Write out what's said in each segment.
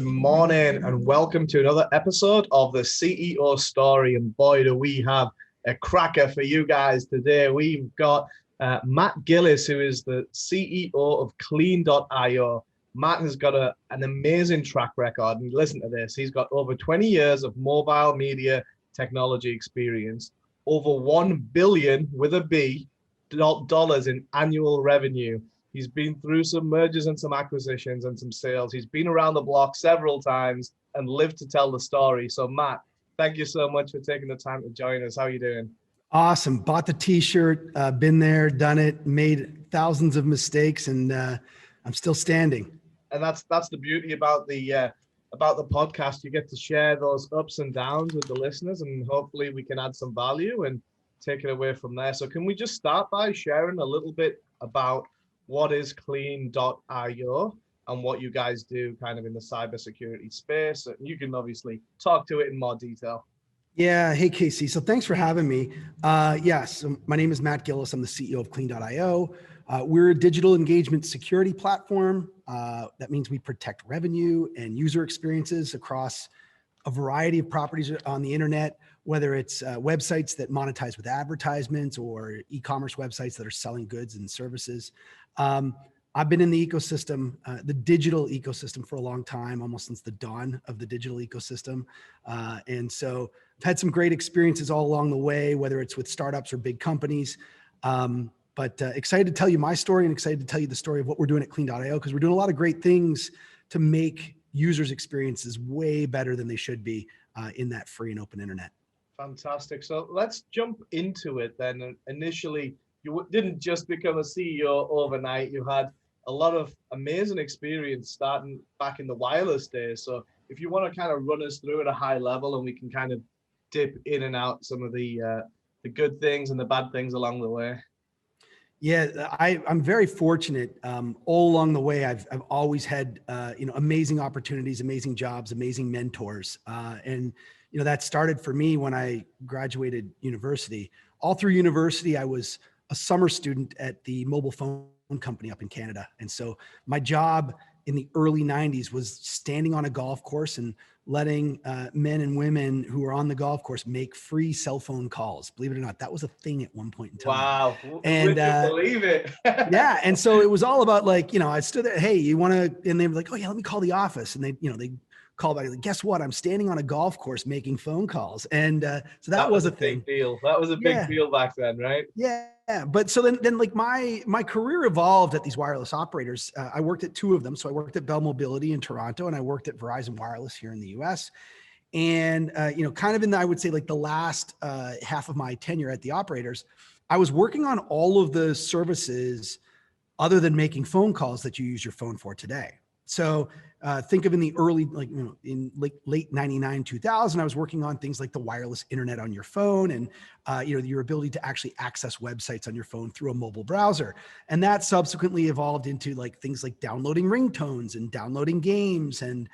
Good morning and welcome to another episode of the CEO Story. And boy, do we have a cracker for you guys today. We've got Matt Gillis, who is the CEO of Clean.io. Matt has got an amazing track record. And listen to this. He's got over 20 years of mobile media technology experience, over 1 billion with a B dollars in annual revenue. He's been through some mergers and some acquisitions and some sales. He's been around the block several times and lived to tell the story. So Matt, thank you so much for taking the time to join us. How are you doing? Awesome. Bought the t-shirt, been there, done it, made thousands of mistakes, and I'm still standing. And that's the beauty about the podcast. You get to share those ups and downs with the listeners, and hopefully we can add some value and take it away from there. So can we just start by sharing a little bit about what is Clean.io and what you guys do kind of in the cybersecurity space? And you can obviously talk to it in more detail. Yeah. Hey, Casey. So thanks for having me. So my name is Matt Gillis. I'm the CEO of Clean.io. We're a digital engagement security platform. That means we protect revenue and user experiences across a variety of properties on the internet, whether it's websites that monetize with advertisements or e-commerce websites that are selling goods and services. I've been in the ecosystem, the digital ecosystem, for a long time, almost since the dawn of the digital ecosystem. And so I've had some great experiences all along the way, whether it's with startups or big companies. But excited to tell you my story and excited to tell you the story of what we're doing at Clean.io, because we're doing a lot of great things to make users' experiences way better than they should be in that free and open internet. Fantastic. So let's jump into it then. Initially, you didn't just become a CEO overnight. You had a lot of amazing experience starting back in the wireless days. So if you want to kind of run us through at a high level, and we can kind of dip in and out some of the good things and the bad things along the way. Yeah, I'm very fortunate. All along the way, I've always had amazing opportunities, amazing jobs, amazing mentors, and that started for me when I graduated university. All through university, I was a summer student at the mobile phone company up in Canada, and so my job in the early 90s was standing on a golf course and letting men and women who were on the golf course make free cell phone calls. Believe it or not, that was a thing at one point in time. Wow. And believe it. Yeah. And so it was all about, like, I stood there, hey, you want to, and they were like, oh yeah, let me call the office. And they call back, like, guess what? I'm standing on a golf course making phone calls. And so that was a thing. Big deal. That was a big deal back then, right? Yeah. But so then like my career evolved at these wireless operators. I worked at two of them. So I worked at Bell Mobility in Toronto, and I worked at Verizon Wireless here in the US. And, kind of in I would say like the last half of my tenure at the operators, I was working on all of the services other than making phone calls that you use your phone for today. So think of in the early, in late 99, 2000, I was working on things like the wireless internet on your phone and, your ability to actually access websites on your phone through a mobile browser. And that subsequently evolved into like things like downloading ringtones and downloading games and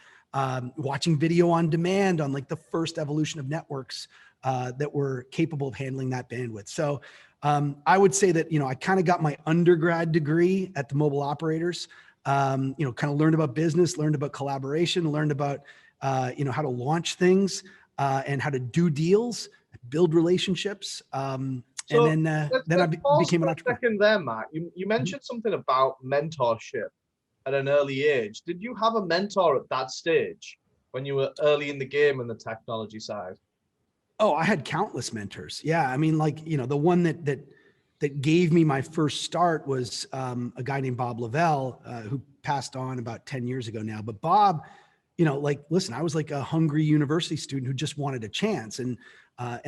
watching video on demand on like the first evolution of networks that were capable of handling that bandwidth. So I would say that, I kind of got my undergrad degree at the mobile operators. Kind of learned about business, learned about collaboration, learned about, how to launch things and how to do deals, build relationships. And then I became an entrepreneur. Second there, Matt, you mentioned something about mentorship at an early age. Did you have a mentor at that stage when you were early in the game on the technology side? Oh, I had countless mentors. Yeah. I mean, like, the one that gave me my first start was a guy named Bob Lavelle, who passed on about 10 years ago now. But Bob, listen, I was like a hungry university student who just wanted a chance. And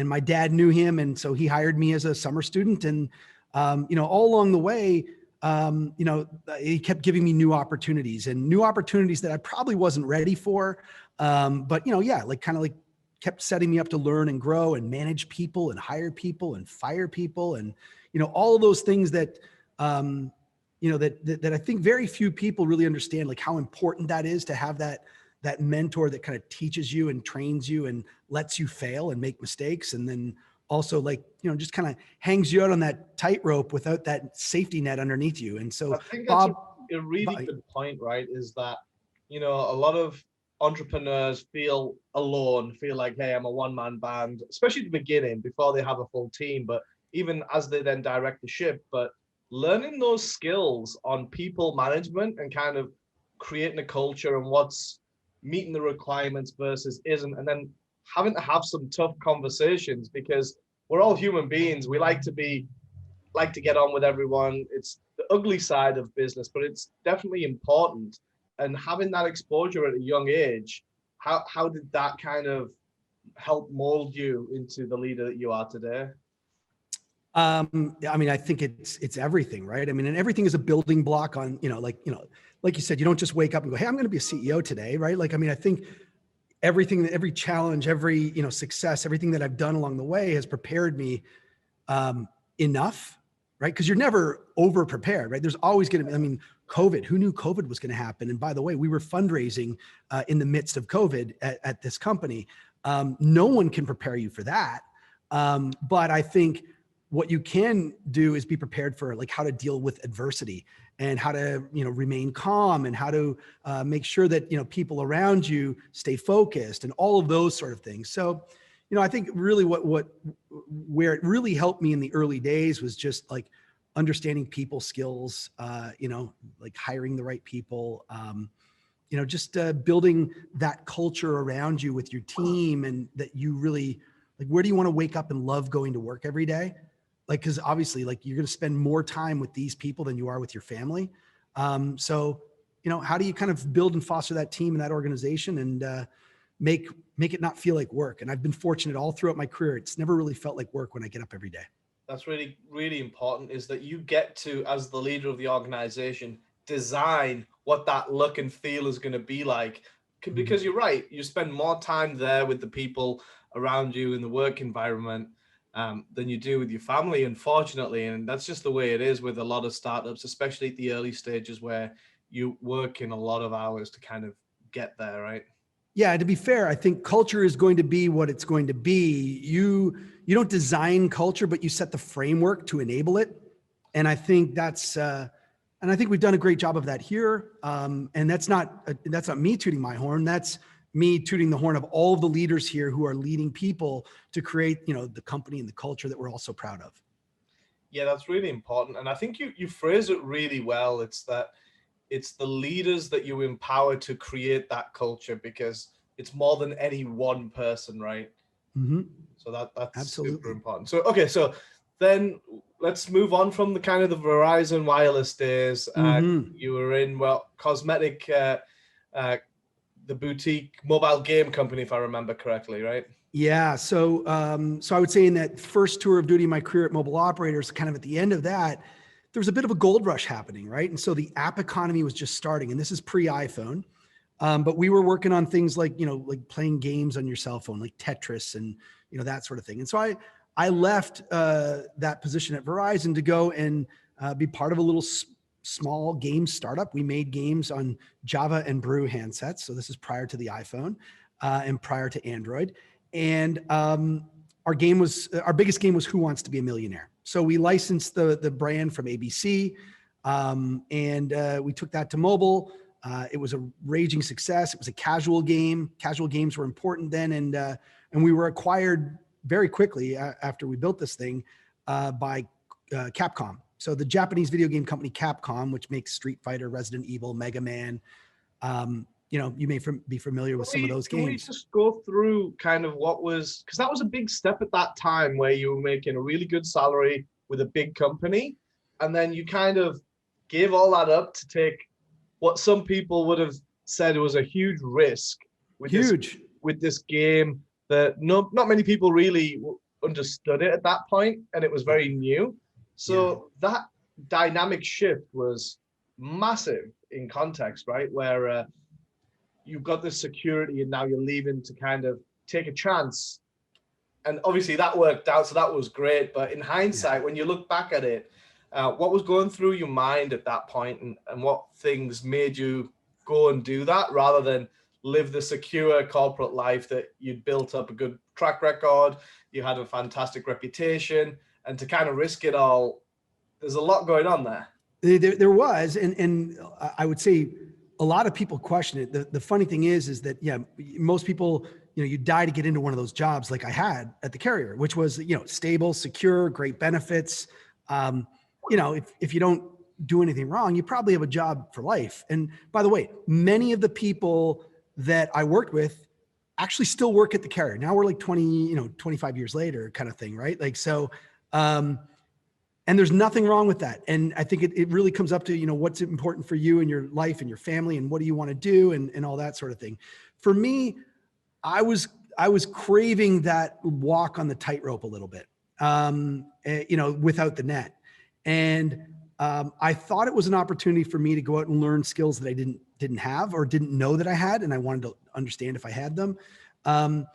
my dad knew him. And so he hired me as a summer student. And, all along the way, he kept giving me new opportunities that I probably wasn't ready for. But, kept setting me up to learn and grow and manage people and hire people and fire people. And, all of those things that, that I think very few people really understand, like how important that is to have that mentor that kind of teaches you and trains you and lets you fail and make mistakes. And then also just kind of hangs you out on that tightrope without that safety net underneath you. And so I think that's a really good point, right? Is that, a lot of entrepreneurs feel alone, feel like, hey, I'm a one-man band, especially at the beginning before they have a full team, but even as they then direct the ship. But learning those skills on people management and kind of creating a culture and what's meeting the requirements versus isn't, and then having to have some tough conversations because we're all human beings. We like to get on with everyone. It's the ugly side of business, but it's definitely important. And having that exposure at a young age, how did that kind of help mold you into the leader that you are today? I mean, I think it's everything, right? I mean, and everything is a building block on, like you said, you don't just wake up and go, hey, I'm going to be a CEO today, right? Like, I mean, I think every challenge, every, success, everything that I've done along the way has prepared me enough, right? Because you're never over prepared, right? There's always going to be, I mean, COVID, who knew COVID was going to happen? And by the way, we were fundraising in the midst of COVID at this company. No one can prepare you for that. But I think what you can do is be prepared for like how to deal with adversity and how to, remain calm and how to make sure that, people around you stay focused and all of those sort of things. So, I think really where it really helped me in the early days was just like understanding people skills, like hiring the right people, just building that culture around you with your team, and that you really like, where do you want to wake up and love going to work every day? Like, cause obviously like you're going to spend more time with these people than you are with your family. So, how do you kind of build and foster that team and that organization and, make it not feel like work? And I've been fortunate all throughout my career. It's never really felt like work when I get up every day. That's really, really important, is that you get to, as the leader of the organization, design what that look and feel is going to be like. Because you're right, you spend more time there with the people around you in the work environment than you do with your family, unfortunately. And that's just the way it is with a lot of startups, especially at the early stages where you work in a lot of hours to kind of get there, right? Yeah, to be fair, I think culture is going to be what it's going to be. You don't design culture, but you set the framework to enable it. And I think and I think we've done a great job of that here. And that's not me tooting my horn. That's me tooting the horn of all of the leaders here who are leading people to create, the company and the culture that we're all so proud of. Yeah, that's really important. And I think you phrase it really well. It's the leaders that you empower to create that culture, because it's more than any one person, right? Mm-hmm. So that's Absolutely super important. So, okay, so then let's move on from the kind of the Verizon wireless days. Mm-hmm. You were in, well, cosmetic, the boutique mobile game company, if I remember correctly, right? Yeah. So I would say in that first tour of duty of my career at Mobile Operators, kind of at the end of that, there was a bit of a gold rush happening, right? And so the app economy was just starting, and this is pre-iPhone. But we were working on things like, like playing games on your cell phone, like Tetris and, that sort of thing. And so I left that position at Verizon to go and be part of a little small game startup. We made games on Java and Brew handsets. So this is prior to the iPhone and prior to Android. And our biggest game was Who Wants to Be a Millionaire? So we licensed the brand from ABC, and we took that to mobile. It was a raging success. It was a casual game. Casual games were important then, and we were acquired very quickly after we built this thing by Capcom. So the Japanese video game company Capcom, which makes Street Fighter, Resident Evil, Mega Man. You may be familiar with some of those games. Can we just go through kind of what was, because that was a big step at that time where you were making a really good salary with a big company, and then you kind of gave all that up to take what some people would have said was a huge risk with this game that not many people really understood it at that point, and it was very new. So that dynamic shift was massive in context, right? Where you've got this security and now you're leaving to kind of take a chance. And obviously that worked out, so that was great. But in hindsight, when you look back at it, what was going through your mind at that point, and what things made you go and do that rather than live the secure corporate life that you'd built up a good track record, you had a fantastic reputation, and to kind of risk it all? There's a lot going on there. There was, and I would say a lot of people question it. The funny thing is that, yeah, most people, you die to get into one of those jobs like I had at the carrier, which was, stable, secure, great benefits. If you don't do anything wrong, you probably have a job for life. And by the way, many of the people that I worked with actually still work at the carrier. Now we're like 25 years later kind of thing, right? Like, so, and there's nothing wrong with that. And I think it really comes up to, what's important for you and your life and your family and what do you want to do and all that sort of thing. For me, I was craving that walk on the tightrope a little bit, without the net. And I thought it was an opportunity for me to go out and learn skills that I didn't have or didn't know that I had. And I wanted to understand if I had them. And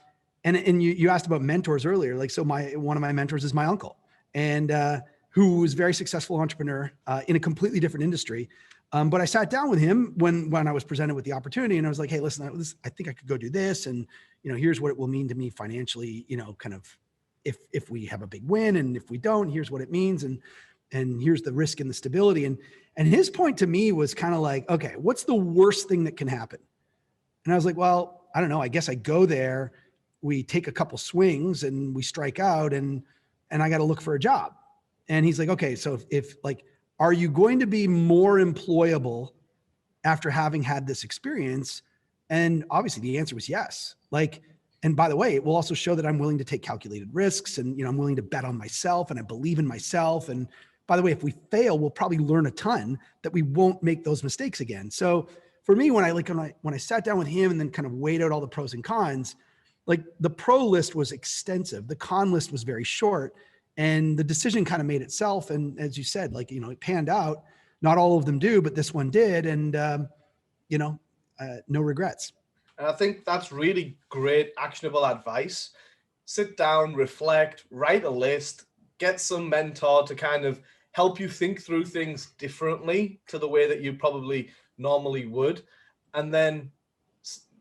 you asked about mentors earlier. Like, so one of my mentors is my uncle, and who was a very successful entrepreneur in a completely different industry. But I sat down with him when I was presented with the opportunity, and I was like, hey, listen, I think I could go do this. And, here's what it will mean to me financially, kind of if we have a big win, and if we don't, here's what it means. And here's the risk and the stability. And his point to me was kind of like, okay, what's the worst thing that can happen? And I was like, well, I don't know. I guess I go there, we take a couple swings and we strike out, and I got to look for a job. And he's like, okay, so if are you going to be more employable after having had this experience? And obviously the answer was yes. And by the way, it will also show that I'm willing to take calculated risks, and, I'm willing to bet on myself, and I believe in myself. And by the way, if we fail, we'll probably learn a ton that we won't make those mistakes again. So for me, when I sat down with him and then kind of weighed out all the pros and cons, the pro list was extensive. The con list was very short. And the decision kind of made itself. And as you said, it panned out. Not all of them do, but this one did. And, no regrets. And I think that's really great, actionable advice. Sit down, reflect, write a list, get some mentor to kind of help you think through things differently to the way that you probably normally would. And then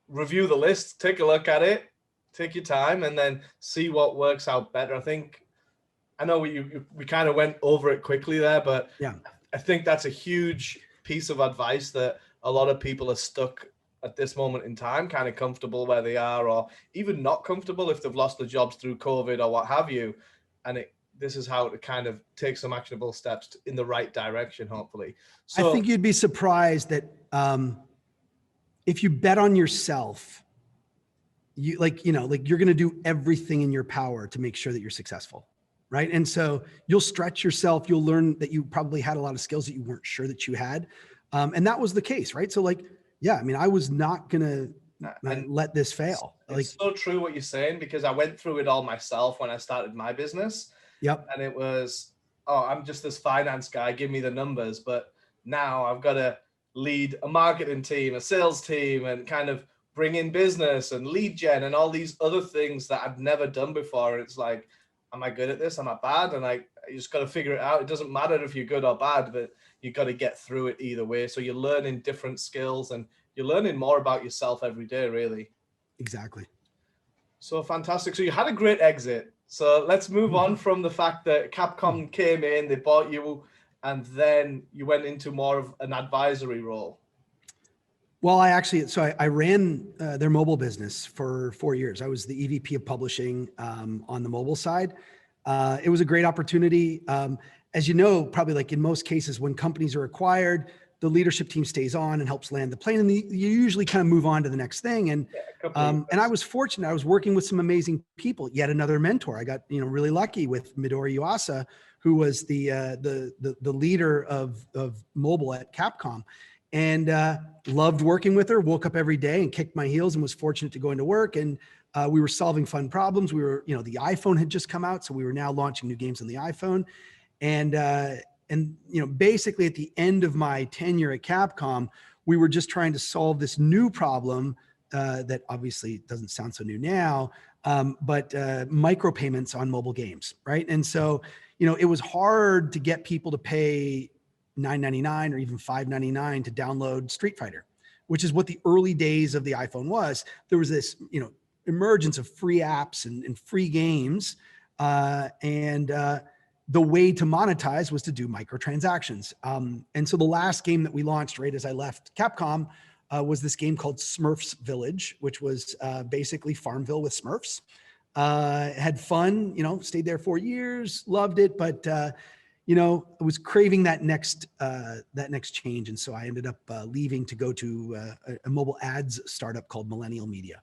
review the list, take a look at it, take your time, and then see what works out better. I know we kind of went over it quickly there, but yeah, I think that's a huge piece of advice that a lot of people are stuck at this moment in time, kind of comfortable where they are, or even not comfortable if they've lost their jobs through COVID or what have you. And this is how to kind of take some actionable steps in the right direction, hopefully. So I think you'd be surprised that if you bet on yourself, you're going to do everything in your power to make sure that you're successful. Right. And so you'll stretch yourself. You'll learn that you probably had a lot of skills that you weren't sure that you had. And that was the case. Right. So yeah, I mean, I was not going to let this fail. It's so true what you're saying, because I went through it all myself when I started my business. Yep. And it was, I'm just this finance guy, give me the numbers. But now I've got to lead a marketing team, a sales team, and kind of bring in business and lead gen and all these other things that I've never done before. It's like, am I good at this? Am I bad? And you just got to figure it out. It doesn't matter if you're good or bad, but you got to get through it either way. So you're learning different skills and you're learning more about yourself every day, really. Exactly. So fantastic. So you had a great exit. So let's move on from the fact that Capcom came in, they bought you, and then you went into more of an advisory role. Well, I ran their mobile business for 4 years. I was the EVP of publishing on the mobile side. It was a great opportunity. As you know, probably in most cases, when companies are acquired, the leadership team stays on and helps land the plane, and you usually kind of move on to the next thing. And I was fortunate. I was working with some amazing people. Yet another mentor. I got really lucky with Midori Yuasa, who was the leader of mobile at Capcom. And loved working with her, woke up every day and kicked my heels, and was fortunate to go into work. And we were solving fun problems. We were, the iPhone had just come out, so we were now launching new games on the iPhone. And basically at the end of my tenure at Capcom, we were just trying to solve this new problem that obviously doesn't sound so new now, but micropayments on mobile games, right? And so, it was hard to get people to pay $9.99 or even $5.99 to download Street Fighter, which is what the early days of the iPhone was. There was this, emergence of free apps and free games. The way to monetize was to do microtransactions. And so the last game that we launched right as I left Capcom was this game called Smurfs Village, which was basically Farmville with Smurfs. Had fun, stayed there 4 years, loved it, but I was craving that next change, and so I ended up leaving to go to a mobile ads startup called Millennial Media.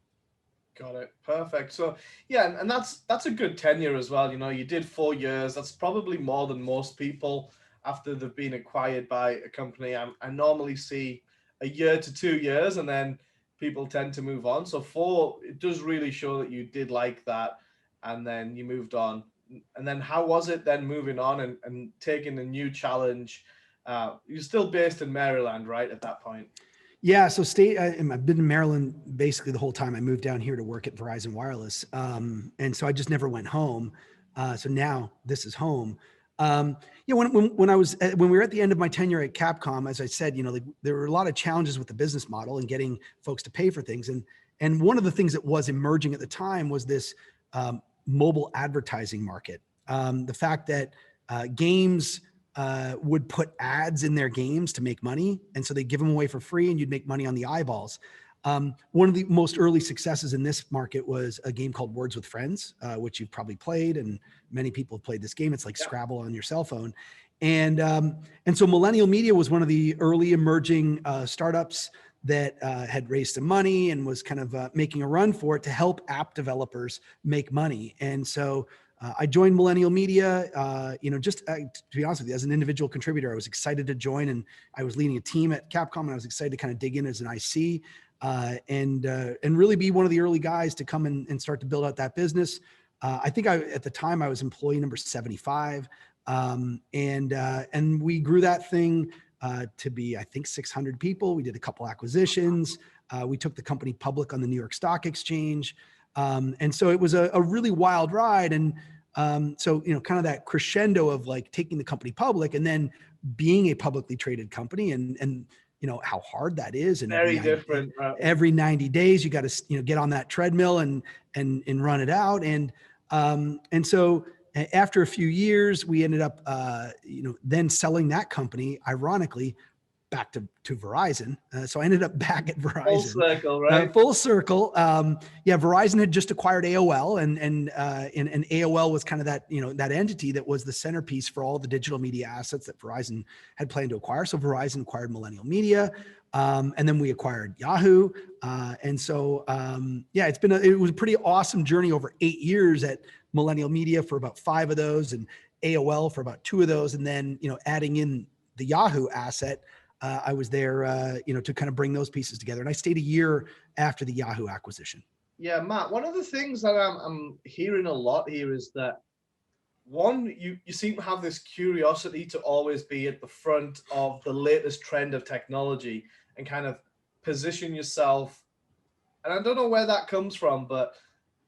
Got it. Perfect. So yeah, and that's a good tenure as well. You did 4 years. That's probably more than most people after they've been acquired by a company. I normally see a year to 2 years, and then people tend to move on. So 4, it does really show that you did like that, and then you moved on. And then how was it then moving on and taking a new challenge? You're still based in Maryland, right, at that point? Yeah, so I've been in Maryland basically the whole time. I moved down here to work at Verizon Wireless, and so I just never went home. So now this is home. When we were at the end of my tenure at Capcom, as I said, there were a lot of challenges with the business model and getting folks to pay for things. And one of the things that was emerging at the time was this mobile advertising market. The fact that games would put ads in their games to make money. And so they give them away for free and you'd make money on the eyeballs. One of the most early successes in this market was a game called Words with Friends, which you've probably played, and many people have played this game. It's like Scrabble on your cell phone. And so Millennial Media was one of the early emerging startups that had raised some money and was kind of making a run for it to help app developers make money. And so I joined Millennial Media, to be honest with you, as an individual contributor. I was excited to join, and I was leading a team at Capcom, and I was excited to kind of dig in as an IC and really be one of the early guys to come and start to build out that business. I think at the time I was employee number 75, and we grew that thing to be, I think, 600 people. We did a couple acquisitions. We took the company public on the New York Stock Exchange. And so it was a really wild ride. And so, kind of that crescendo of like taking the company public and then being a publicly traded company and how hard that is. And Very different. Every 90 days, you got to, get on that treadmill and run it out. And so after a few years, we ended up, then selling that company, ironically, back to Verizon. So I ended up back at Verizon. Full circle, right? Full circle. Verizon had just acquired AOL, and AOL was kind of that, that entity that was the centerpiece for all the digital media assets that Verizon had planned to acquire. So Verizon acquired Millennial Media, and then we acquired Yahoo. And so, it was a pretty awesome journey over 8 years at Millennial Media for about 5 of those, and AOL for about 2 of those. And then, adding in the Yahoo asset, I was there, to kind of bring those pieces together. And I stayed a year after the Yahoo acquisition. Yeah, Matt, one of the things that I'm hearing a lot here is that, one, you seem to have this curiosity to always be at the front of the latest trend of technology and kind of position yourself. And I don't know where that comes from, but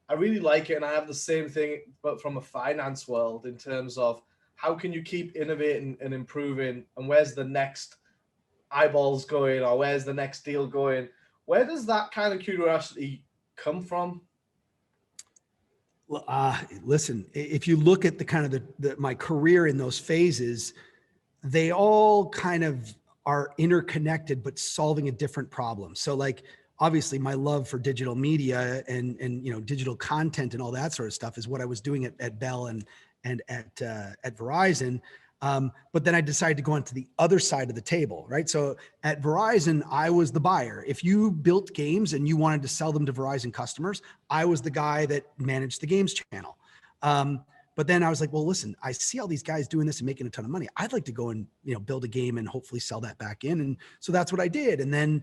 I really like it. And I have the same thing, but from a finance world, in terms of how can you keep innovating and improving, and where's the next eyeballs going, or where's the next deal going? Where does that kind of curiosity come from? Listen, if you look at the kind of my career in those phases, they all kind of are interconnected, but solving a different problem. So like, obviously my love for digital media and digital content and all that sort of stuff is what I was doing at Bell and at Verizon. But then I decided to go onto the other side of the table, right? So at Verizon, I was the buyer. If you built games and you wanted to sell them to Verizon customers, I was the guy that managed the games channel. But then I was like, well, listen, I see all these guys doing this and making a ton of money. I'd like to go and, build a game and hopefully sell that back in. And so that's what I did. And then,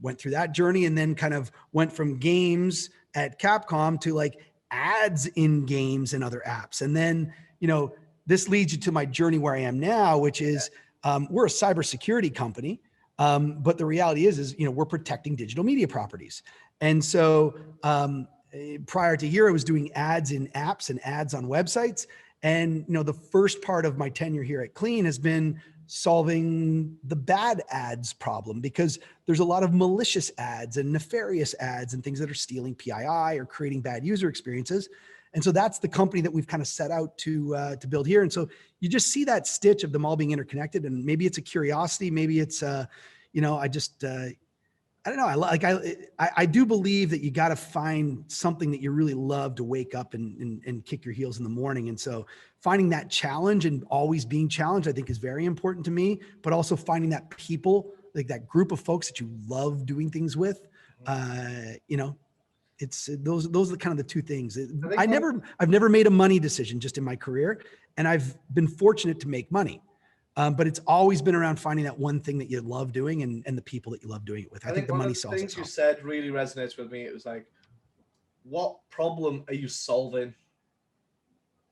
went through that journey and then kind of went from games at Capcom to like ads in games and other apps. And then, this leads you to my journey where I am now, which is we're a cybersecurity company, but the reality is we're protecting digital media properties. And so prior to here, I was doing ads in apps and ads on websites. And the first part of my tenure here at Clean has been solving the bad ads problem, because there's a lot of malicious ads and nefarious ads and things that are stealing PII or creating bad user experiences. And so that's the company that we've kind of set out to build here. And so you just see that stitch of them all being interconnected, and maybe it's a curiosity. Maybe it's, I just, I don't know. I do believe that you got to find something that you really love to wake up and kick your heels in the morning. And so finding that challenge and always being challenged, I think, is very important to me, but also finding that people, like that group of folks that you love doing things with. You know, it's those are kind of the two things. I've never made a money decision just in my career, and I've been fortunate to make money. But it's always been around finding that one thing that you love doing and the people that you love doing it with. I think the money solves it. Things you said really resonates with me. It was like, what problem are you solving?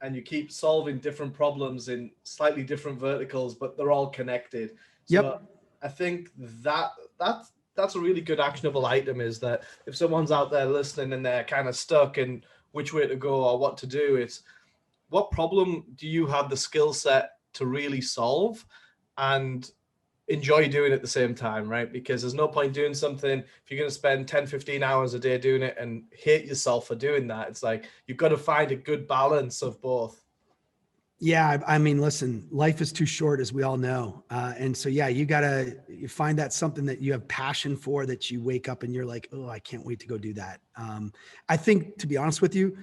And you keep solving different problems in slightly different verticals, but they're all connected. So yep. I think that's a really good actionable item, is that if someone's out there listening and they're kind of stuck in which way to go or what to do, it's what problem do you have the skill set to really solve and enjoy doing at the same time, right? Because there's no point doing something if you're going to spend 10, 15 hours a day doing it and hate yourself for doing that. It's like, you've got to find a good balance of both. Yeah. I mean, listen, life is too short, as we all know. And so, yeah, you find that something that you have passion for, that you wake up and you're like, oh, I can't wait to go do that. I think, to be honest with you,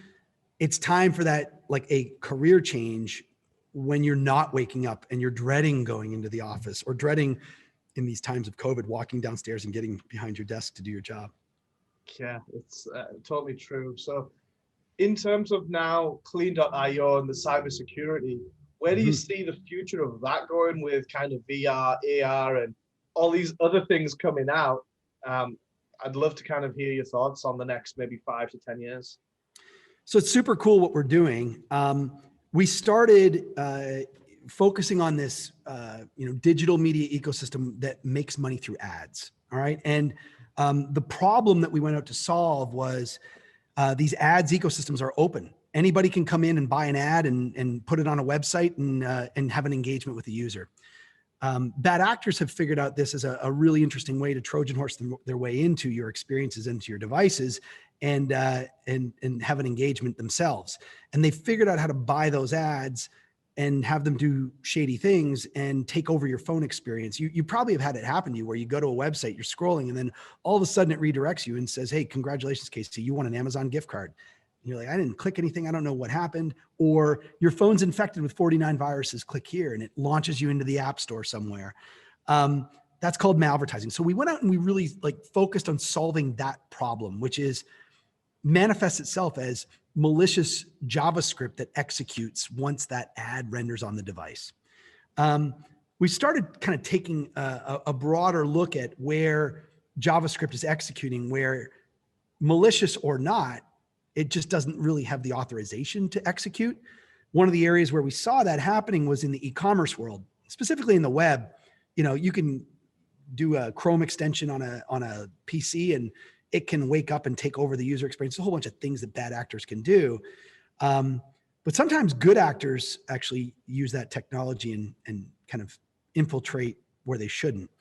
it's time for that, like a career change, when you're not waking up and you're dreading going into the office, or dreading, in these times of COVID, walking downstairs and getting behind your desk to do your job. Yeah, it's totally true. So in terms of now clean.io and the cybersecurity, where do you see the future of that going with kind of VR, AR, and all these other things coming out? I'd love to kind of hear your thoughts on the next maybe 5 to 10 years. So it's super cool what we're doing. We started focusing on this, digital media ecosystem that makes money through ads. All right. And the problem that we went out to solve was these ads ecosystems are open. Anybody can come in and buy an ad and put it on a website and have an engagement with the user. Bad actors have figured out this as a really interesting way to Trojan horse their way into your experiences, into your devices, and have an engagement themselves. And they figured out how to buy those ads and have them do shady things and take over your phone experience. You probably have had it happen to you, where you go to a website, you're scrolling, and then all of a sudden it redirects you and says, hey, congratulations, Casey, you won an Amazon gift card. And you're like, I didn't click anything. I don't know what happened. Or your phone's infected with 49 viruses, click here, and it launches you into the app store somewhere. That's called malvertising. So we went out and we really focused on solving that problem, which is manifests itself as malicious JavaScript that executes once that ad renders on the device. We started kind of taking a broader look at where JavaScript is executing, where malicious or not, it just doesn't really have the authorization to execute. One of the areas where we saw that happening was in the e-commerce world, specifically in the web. You can do a Chrome extension on a PC and it can wake up and take over the user experience. A whole bunch of things that bad actors can do. But sometimes good actors actually use that technology and kind of infiltrate where they shouldn't.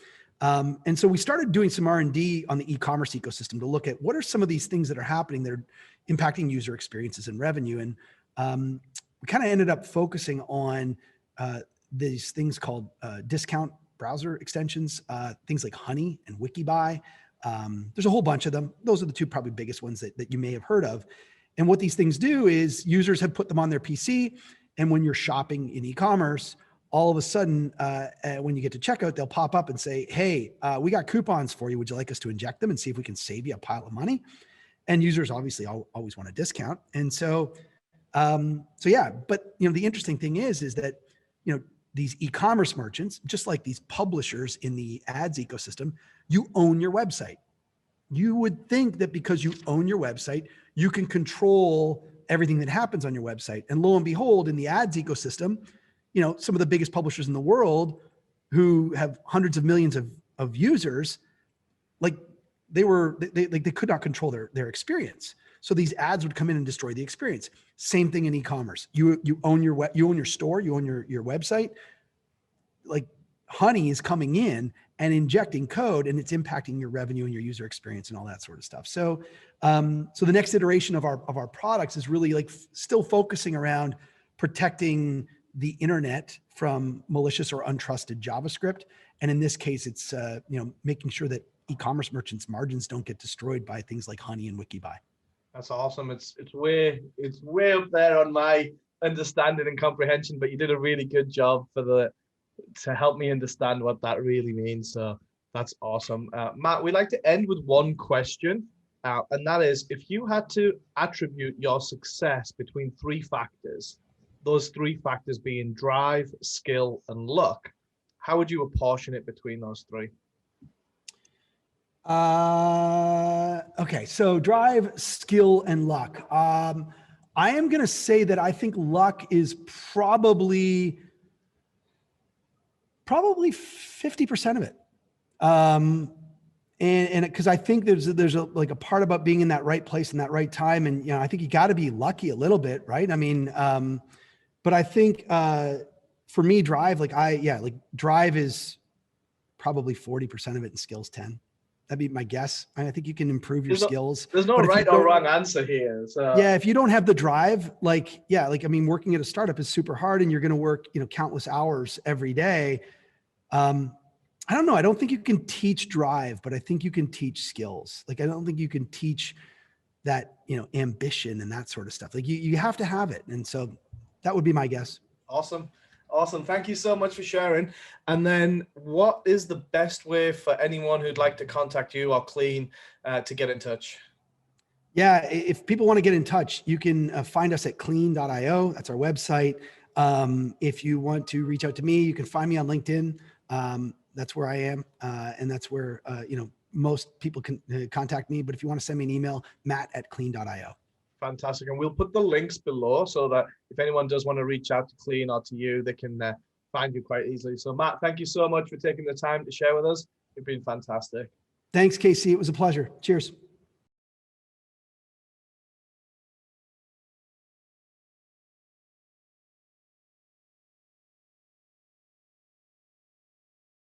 And so we started doing some R&D on the e-commerce ecosystem to look at what are some of these things that are happening that are impacting user experiences and revenue. And we kind of ended up focusing on these things called discount browser extensions, things like Honey and Wikibuy. There's a whole bunch of them. Those are the two probably biggest ones that you may have heard of. And what these things do is users have put them on their PC. And when you're shopping in e-commerce, all of a sudden, when you get to checkout, they'll pop up and say, hey, we got coupons for you. Would you like us to inject them and see if we can save you a pile of money? And users obviously always want a discount. And so yeah, but the interesting thing is that, these e-commerce merchants, just like these publishers in the ads ecosystem, you own your website. You would think that because you own your website, you can control everything that happens on your website. And lo and behold, in the ads ecosystem, some of the biggest publishers in the world who have hundreds of millions of users, they could not control their experience. So these ads would come in and destroy the experience. Same thing in e-commerce. You own your store, you own your website. Like Honey is coming in and injecting code, and it's impacting your revenue and your user experience and all that sort of stuff. So, so the next iteration of our products is really still focusing around protecting the internet from malicious or untrusted JavaScript. And in this case, it's making sure that e-commerce merchants' margins don't get destroyed by things like honey and WikiBuy. That's awesome. It's way up there on my understanding and comprehension, but you did a really good job to help me understand what that really means. So that's awesome. Matt, we like to end with one question, and that is, if you had to attribute your success between three factors, those three factors being drive, skill, and luck, how would you apportion it between those three? Okay. So drive, skill, and luck. I am going to say that I think luck is probably 50% of it. And because I think there's a part about being in that right place in that right time. And, I think you got to be lucky a little bit. Right. I mean, but I think, for me, drive, drive is probably 40% of it and skills 10. That'd be my guess. I think you can improve your skills. There's no right or wrong answer here. So yeah, if you don't have the drive, working at a startup is super hard, and you're going to work, countless hours every day. I don't know. I don't think you can teach drive, but I think you can teach skills. I don't think you can teach that, ambition and that sort of stuff. You have to have it. And so that would be my guess. Awesome. Thank you so much for sharing. And then what is the best way for anyone who'd like to contact you or Clean to get in touch? Yeah. If people want to get in touch, you can find us at clean.io. That's our website. If you want to reach out to me, you can find me on LinkedIn. That's where I am. And that's where, most people can contact me. But if you want to send me an email, matt@clean.io. Fantastic. And we'll put the links below so that if anyone does want to reach out to Clean or to you, they can find you quite easily. So Matt, thank you so much for taking the time to share with us. You've been fantastic. Thanks, Casey. It was a pleasure. Cheers.